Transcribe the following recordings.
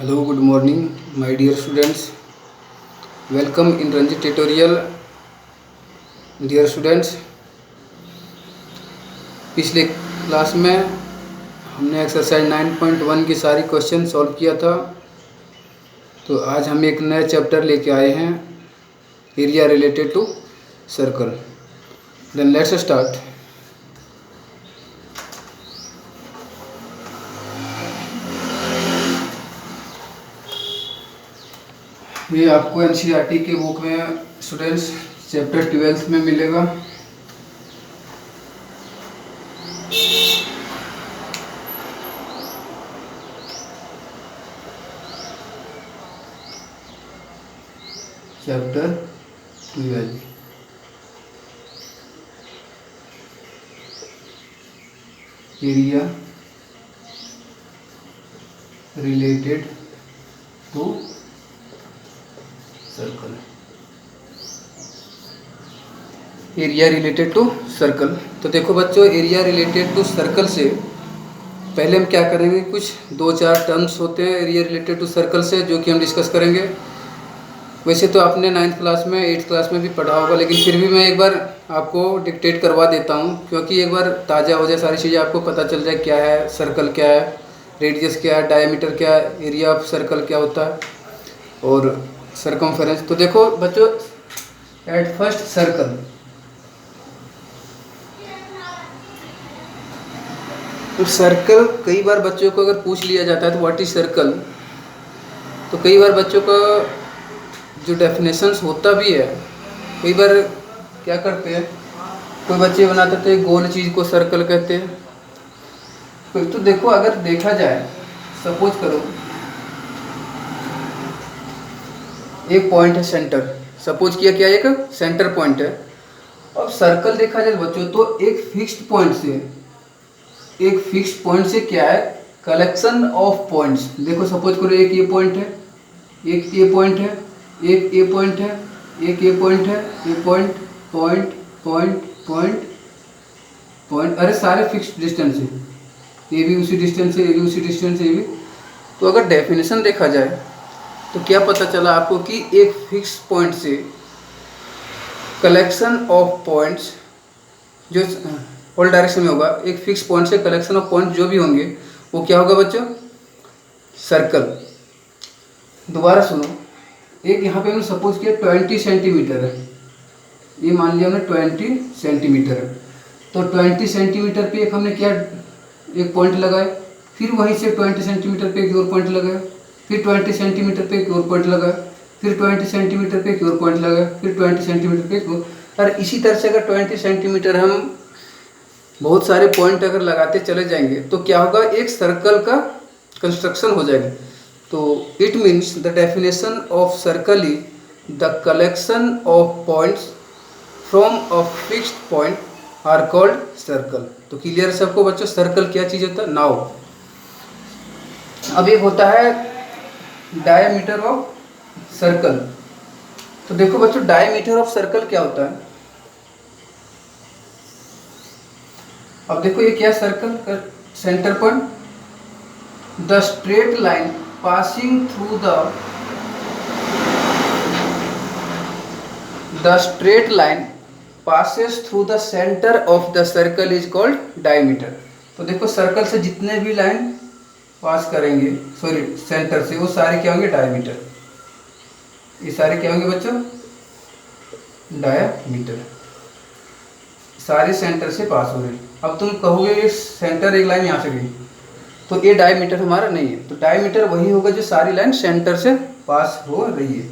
Hello, good morning, my dear students. Welcome in Ranjit tutorial. Dear students, पिछले class में हमने exercise 9.1 की सारी क्वेश्चन सॉल्व किया था। तो आज हम एक नया चैप्टर लेके आए हैं, area related to circle. Then let's start. ये आपको एनसीईआरटी के बुक में स्टूडेंट्स चैप्टर 12 में मिलेगा। Chapter 12 area related to circle. Area related to circle. तो देखो बच्चों, एरिया रिलेटेड टू सर्कल से पहले हम क्या करेंगे, कुछ 2-4 टर्म्स होते हैं एरिया रिलेटेड टू सर्कल से, जो कि हम डिस्कस करेंगे। वैसे तो आपने 9th क्लास में 8th क्लास में भी पढ़ा होगा, लेकिन फिर भी मैं एक बार आपको डिक्टेट करवा देता हूँ, क्योंकि एक बार ताज़ा हो जाए, सारी चीज़ें आपको पता चल जाए, क्या है सर्कल, क्या है रेडियस, क्या है डायमीटर, क्या है एरिया ऑफ सर्कल क्या होता है, और सरकमफेरेंस। तो देखो बच्चों, एट फर्स्ट सर्कल। तो सर्कल कई बार बच्चों को अगर पूछ लिया जाता है तो व्हाट इज सर्कल, तो कई बार बच्चों का जो डेफिनेशंस होता भी है, कई बार क्या करते हैं, कोई बच्चे बनाते थे गोल चीज़ को सर्कल कहते हैं। तो देखो, अगर देखा जाए, सपोज करो एक पॉइंट है सेंटर, सपोज किया क्या एक सेंटर पॉइंट है। अब सर्कल देखा जाए बच्चों, तो एक फिक्स्ड पॉइंट से क्या है, कलेक्शन ऑफ पॉइंट्स। देखो सपोज करो एक ये पॉइंट है, एक ये पॉइंट है, एक ये पॉइंट है, एक ये पॉइंट है, ये point point point point point, अरे सारे फिक्स्ड डिस्टेंस है, ये भी उसी डिस्टेंस है, ये भी उसी डिस्टेंस है, ये भी। तो अगर डेफिनेशन देखा जाए तो क्या पता चला आपको कि एक फिक्स पॉइंट से कलेक्शन ऑफ पॉइंट्स जो ऑल डायरेक्शन में होगा, एक फिक्स पॉइंट से कलेक्शन ऑफ पॉइंट जो भी होंगे वो क्या होगा बच्चों, सर्कल। दोबारा सुनो, एक यहाँ पे हमने सपोज किया 20 सेंटीमीटर है, ये मान लिया हमने 20 सेंटीमीटर है। तो 20 सेंटीमीटर पे एक हमने क्या, एक पॉइंट लगाए, फिर वहीं से 20 सेंटीमीटर पे एक और पॉइंट लगाया, फिर 20 सेंटीमीटर पे एक और पॉइंट लगाया, फिर 20 सेंटीमीटर पे एक और पॉइंट लगाया, फिर 20 सेंटीमीटर पे एक और। और इसी तरह से अगर 20 सेंटीमीटर हम बहुत सारे पॉइंट अगर लगाते चले जाएंगे तो क्या होगा, एक सर्कल का कंस्ट्रक्शन हो जाएगा। तो it means the definition of circle is the collection of points from a fixed point are called circle. तो क्लियर सबको बच्चों, सर्कल क्या चीज़ होता है। नाउ अब एक होता है डायमीटर ऑफ सर्कल। तो देखो बच्चों, डायमीटर ऑफ सर्कल क्या होता है। अब देखो ये क्या, सर्कल का centre point, the straight line passing through the straight line passes through the centre of the circle is called diameter. तो देखो सर्कल से जितने भी लाइन पास करेंगे, सॉरी सेंटर से, वो सारे क्या होंगे, डायमीटर। ये सारे क्या होंगे बच्चों, डायमीटर। सारे सेंटर से पास हो रहे हैं। अब तुम कहोगे ये सेंटर एक लाइन यहाँ से गई, तो ये डायमीटर हमारा नहीं है। तो डायमीटर वही होगा जो सारी लाइन सेंटर से पास हो रही है।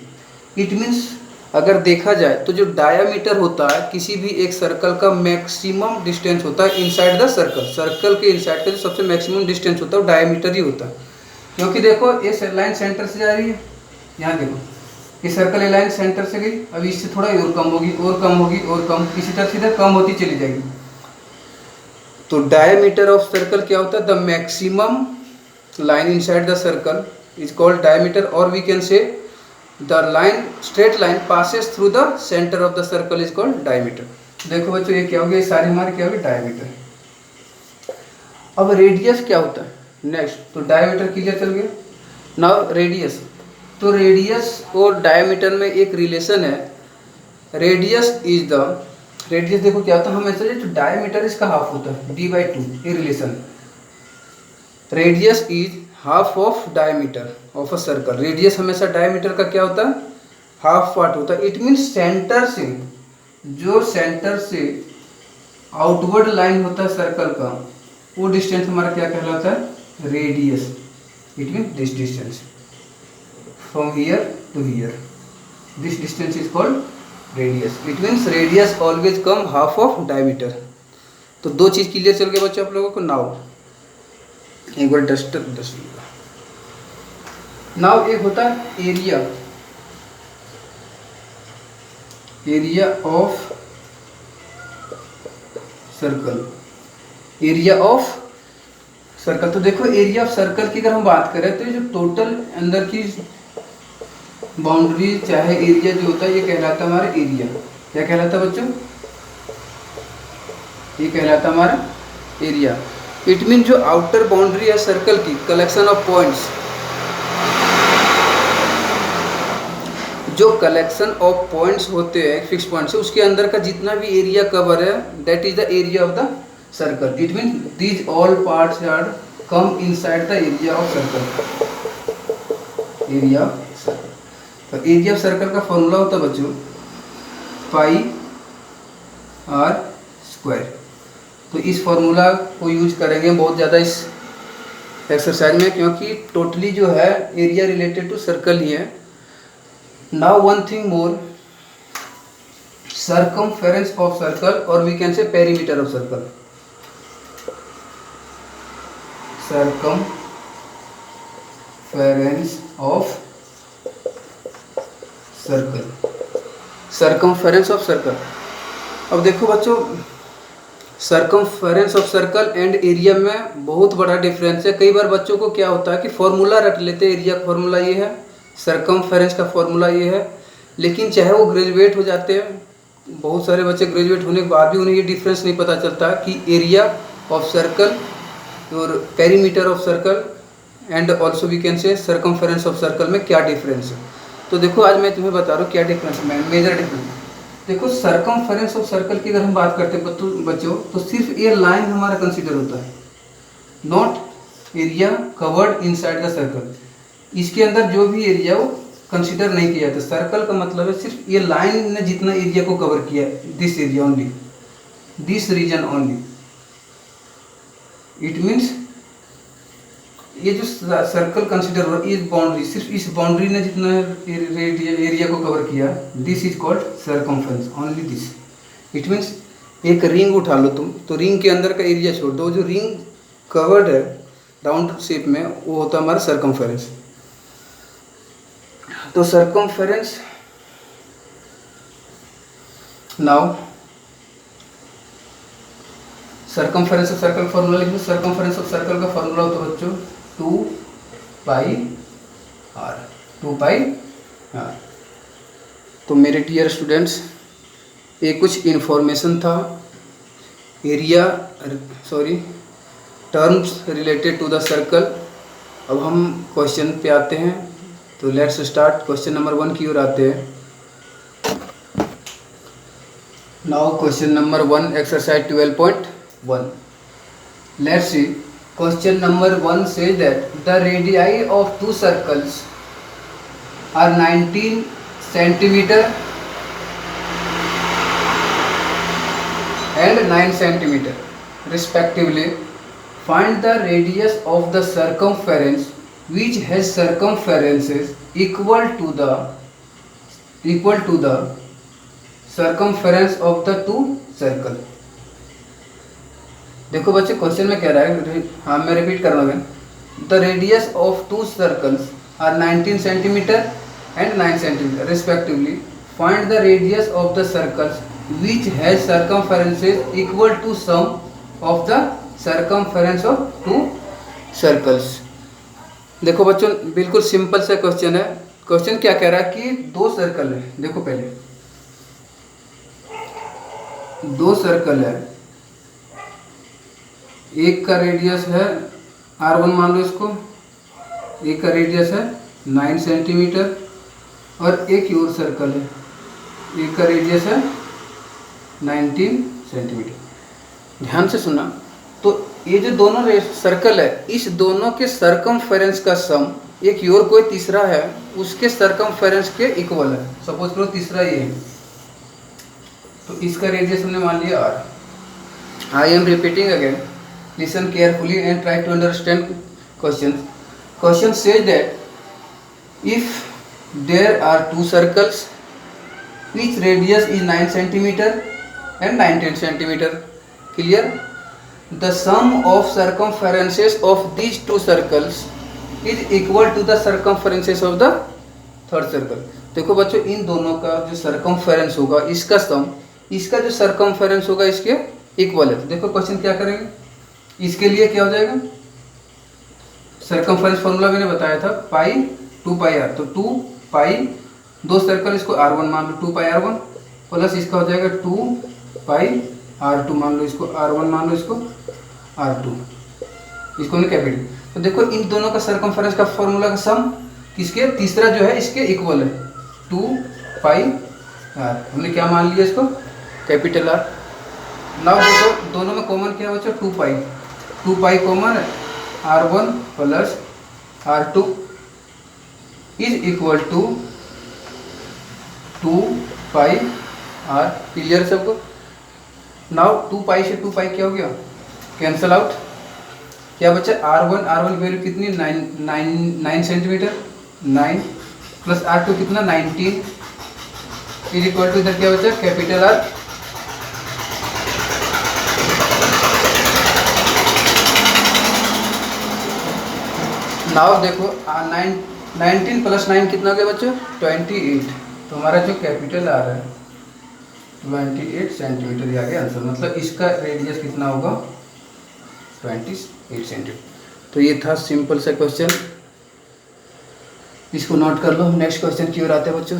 इट मीन्स अगर देखा जाए तो जो डायमीटर होता है किसी भी एक सर्कल का मैक्सिमम डिस्टेंस होता है इनसाइड द सर्कल। सर्कल के इनसाइड का जो सबसे मैक्सिमम डिस्टेंस होता है वो डायमीटर ही होता है। क्योंकि देखो ये लाइन सेंटर से जा रही है, यहाँ देखो ये सर्कल ये लाइन सेंटर से गई, अभी इससे थोड़ा और कम होगी, और कम होगी, और कम, इसी तरह सीधा कम होती चली जाएगी। तो डायमीटर ऑफ सर्कल क्या होता है, the maximum line inside the circle is called diameter, और we can say the line straight line passes through the centre of the circle is called diameter. देखो बच्चों, ये क्या हो गया, ये सारे हमारे क्या हो गए, डायमीटर। अब रेडियस क्या होता है नेक्स्ट, तो डायमीटर क्लियर चल गया। नाउ रेडियस, तो रेडियस और डायमीटर में एक रिलेशन है। रेडियस इज द, रेडियस देखो क्या होता है हमेशा, जो डायमीटर इसका हाफ होता है d/2, ये relation. Radius is half of diameter of a circle. Radius हमेशा डायमीटर का क्या होता है, हाफ पार्ट होता है। इट मीन्स सेंटर से, जो सेंटर से आउटवर्ड लाइन होता है सर्कल का, वो डिस्टेंस हमारा क्या कहलाता है, radius. It mean this distance from here to here, this distance is called radius. It means radius always come half of diameter. तो दो चीज़ क्लियर चल गए बच्चों आप लोगों को। नाउ एक बार डस्टर नाउ एक होता है area, area of circle, area of circle. तो देखो एरिया ऑफ सर्कल की अगर हम बात करें तो ये जो टोटल अंदर की बाउंड्री चाहे एरिया जो होता है, ये कहलाता है हमारा एरिया। क्या कहलाता है बच्चों, ये कहलाता है हमारा एरिया। इट मीन जो आउटर बाउंड्री है सर्कल की, कलेक्शन ऑफ पॉइंट्स, जो कलेक्शन ऑफ पॉइंट्स होते हैं फिक्स पॉइंट से, उसके अंदर का जितना भी एरिया कवर है, that is the area of the circle. It mean these all parts are come inside the area of circle, area of circle. तो एरिया ऑफ सर्कल का फॉर्मूला होता है बच्चों पाई आर स्क्वायर। तो इस फॉर्मूला को use करेंगे बहुत ज़्यादा इस एक्सरसाइज में, क्योंकि टोटली जो है एरिया रिलेटेड टू सर्कल ही है। Now one thing more, circumference of circle or we can say perimeter of circle, circumference of circle, circumference of circle. अब देखो बच्चों, circumference of circle and area में बहुत बड़ा डिफरेंस है। कई बार बच्चों को क्या होता है कि फॉर्मूला रट लेते हैं, एरिया का फॉर्मूला ये है, सर्कमफेरेंस का फॉर्मूला ये है, लेकिन चाहे वो ग्रेजुएट हो जाते हैं, बहुत सारे बच्चे ग्रेजुएट होने के बाद भी उन्हें ये डिफरेंस नहीं पता चलता कि एरिया ऑफ सर्कल और perimeter of circle and also we can say circumference of circle में क्या डिफरेंस है। तो देखो आज मैं तुम्हें बता रहा हूँ क्या डिफरेंस है, मेजर डिफरेंस। देखो सर्कमफेरेंस ऑफ सर्कल की अगर हम बात करते हैं बच्चों, तो सिर्फ ये लाइन हमारा कंसिडर होता है, not area covered inside the circle. इसके अंदर जो भी एरिया वो कंसिडर नहीं किया जाता। सर्कल का मतलब है सिर्फ ये लाइन ने जितना एरिया को कवर किया, this area only, this region only. It means ये जो सर्कल कंसिडर हुआ, इस बाउंड्री, सिर्फ इस बाउंड्री ने जितना एरिया को कवर किया, this is called circumference, only this. It means एक रिंग उठा लो तुम, तो रिंग के अंदर का एरिया छोड़ दो, जो रिंग कवर्ड है राउंड शेप में, वो होता है हमारा सर्कमफेरेंस। तो circumference, now circumference of circle formula लिख लो। सर्कमफेरेंस ऑफ सर्कल का फॉर्मूला होता है बच्चों 2 पाई आर, 2 पाई आर। तो मेरे डियर स्टूडेंट्स, ये कुछ इन्फॉर्मेशन था area, sorry terms related to the circle. अब हम क्वेश्चन पे आते हैं, तो लेट्स स्टार्ट। क्वेश्चन नंबर 1 की ओर आते हैं। Now question number 1, exercise 12.1। Let's see, question number 1 says that the radii of two circles are 19 centimeter and 9 centimeter respectively. Find the radius of the circumference which has circumferences equal to the circumference of the two circle। देखो बच्चे question में कह रहा है, हाँ मैं repeat कर रहा हूँ, the radius of two circles are 19 centimetre and 9 centimetre respectively. Find the radius of the circles which has circumferences equal to sum of the circumference of two circles. देखो बच्चों, बिल्कुल सिंपल सा क्वेश्चन है। Question क्या कह रहा है कि दो सर्कल है। देखो पहले दो सर्कल है, एक का रेडियस है r1 मान लो इसको, एक का रेडियस है 9 सेंटीमीटर और एक और सर्कल है, एक का रेडियस है 19 सेंटीमीटर। ध्यान से सुना, तो ये जो दोनों सर्कल है, इस दोनों के सरकमफेरेंस का सम एक और कोई तीसरा है उसके सरकमफेरेंस के इक्वल है। सपोज करो तीसरा ये है, तो इसका रेडियस हमने मान लिया r। I am repeating again, listen carefully and try to understand question. Question says that if there are two circles which radius is 9 centimeter and 19 centimeter, clear? The sum of circumferences of these two circles is equal to the circumferences of the third circle। देखो बच्चों, इन दोनों का जो circumference होगा इसका सम इसका जो circumference होगा इसके इक्वल है। तो देखो क्वेश्चन क्या करेंगे, इसके लिए क्या हो जाएगा, सर्कमफेरेंस फॉर्मूला मैंने बताया था पाई 2 पाई आर, तो 2 पाई दो सर्कल इसको r1 मान लो, 2 पाई r1 प्लस इसका हो जाएगा 2 पाई r2 मान लो, इसको r1 मान लो, इसको r2, इसको हमने कैपिटल। तो देखो इन दोनों का सर्कमफेरेंस का फॉर्मूला का सम किसके, तीसरा जो है इसके इक्वल है 2 पाई r। हमने क्या मान लिया इसको, कैपिटल R। नाउ देखो दोनों में कॉमन क्या बचा, 2 पाई कॉमन है, r1 plus r2 is equal to 2 pi r। Clear सबको? नाउ 2 पाई से 2 पाई क्या हो गया, कैंसल आउट, क्या बचा r1 की वैल्यू कितनी 9 सेंटीमीटर, 9 प्लस r2 कितना 19 इज इक्वल टू इधर क्या बचा कैपिटल R। नाउ देखो 19 प्लस 9 कितना हो गया बच्चों 28, तो हमारा जो कैपिटल R है 28 सेंटीमीटर, ये आ गया आंसर। मतलब इसका रेडियस कितना होगा 28 सेंटीमीटर। तो ये था सिंपल सा क्वेश्चन, इसको नोट कर लो। नेक्स्ट क्वेश्चन की ओर आते हैं बच्चों।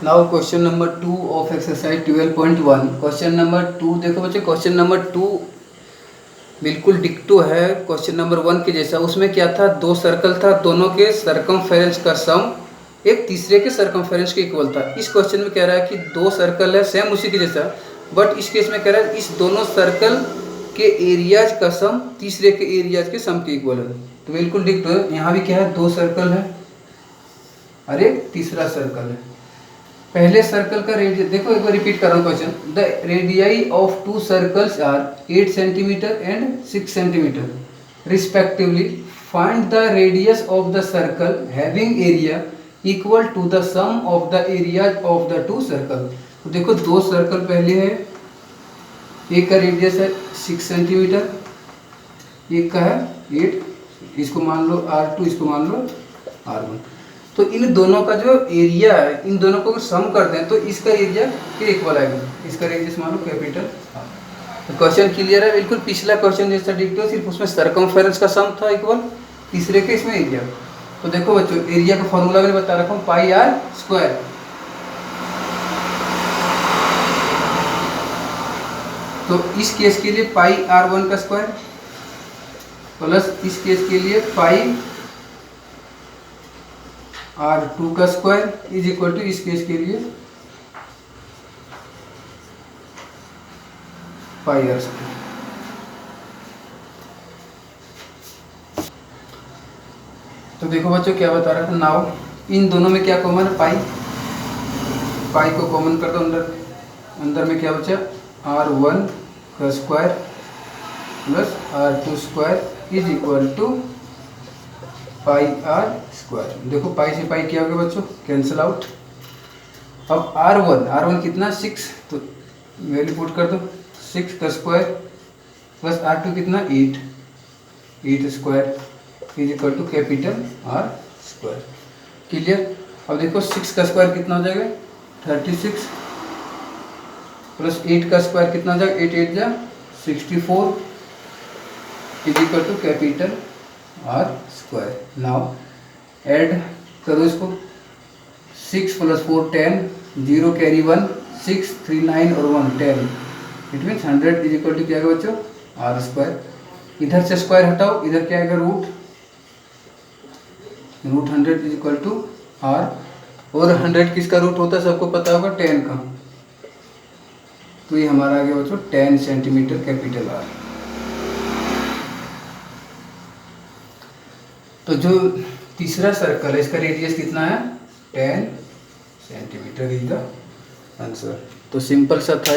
Now question number 2 of exercise 12.1। Question number 2 देखो बच्चों, क्वेश्चन नंबर 2 बिल्कुल डिक्टो है क्वेश्चन नंबर 1 के जैसा। उसमें क्या था, दो सर्कल था, दोनों के सरकमफेरेंस का सम एक तीसरे के सरकमफेरेंस के इक्वल था। इस क्वेश्चन में कह रहा है कि दो सर्कल है सेम उसी के जैसा, बट इस केस में कह रहा है इस दोनों सर्कल के एरियाज का सम तीसरे के एरियाज के सम के इक्वल है। तो बिल्कुल डिक्टो है। यहाँ भी क्या है, दो सर्कल है और एक तीसरा सर्कल है। पहले सर्कल का रेडियस देखो, एक बार रिपीट कर रहा हूँ question. The radii of two circles are 8 centimetre and 6 centimetre respectively. Find the radius of the circle having area equal to the sum of the area of the two circle. तो देखो दो circle पहले है, एक का radius है 6 centimetre, एक का है 8, इसको मान लो R2, इसको मान लो R1। तो इन दोनों का जो एरिया है, इन दोनों को सम करते हैं तो इसका एरिया के इक्वल आएगा। इसका रेडियस मान लो कैपिटल। तो क्वेश्चन क्लियर है बिल्कुल, पिछला क्वेश्चन जैसा डिक्टो, सिर्फ उसमें सरकमफेरेंस का सम था इक्वल, तीसरे के इसमें एरिया। तो देखो बच्चों, एरिया का फॉर्मूला मैंने बता रखा हूँ पाई r स्क्वायर। तो इस केस के लिए पाई r1 का स्क्वायर प्लस इस केस के लिए पाई r2 का स्क्वायर इज इक्वल टू इस केस के लिए पाई r स्क्वायर। तो देखो बच्चों क्या बता रहा था, नाउ इन दोनों में क्या कॉमन है, पाई को कॉमन कर दो, अंदर में क्या बचा r1 का square plus r2 square is equal to pi r square. देखो पाई से पाई क्या हो गया बच्चों, कैंसिल आउट। अब r1 कितना 6, तो वैल्यू पुट कर दो, 6 का स्क्वायर प्लस r2 कितना 8 square is equal to capital R square. Clear? अब देखो 6 का स्क्वायर कितना हो जाएगा 36 प्लस 8 का स्क्वायर कितना हो जाएगा 8 8 जा 64 is equal to capital R square. Now add करो इसको, 6 प्लस 4 10, 0 कैरी 1, 6 3 9 और 1 10, it means 100 is equal to क्या है बच्चों R स्क्वायर। इधर से स्क्वायर हटाओ, इधर क्या आएगा root 100 is equal to r, और 100 किसका रूट होता है सबको पता होगा 10 का, तो ये हमारा आ गया बच्चों 10 सेंटीमीटर कैपिटल R। तो जो तीसरा सर्कल है इसका रेडियस कितना है 10 सेंटीमीटर इज द आंसर। तो सिंपल सा था।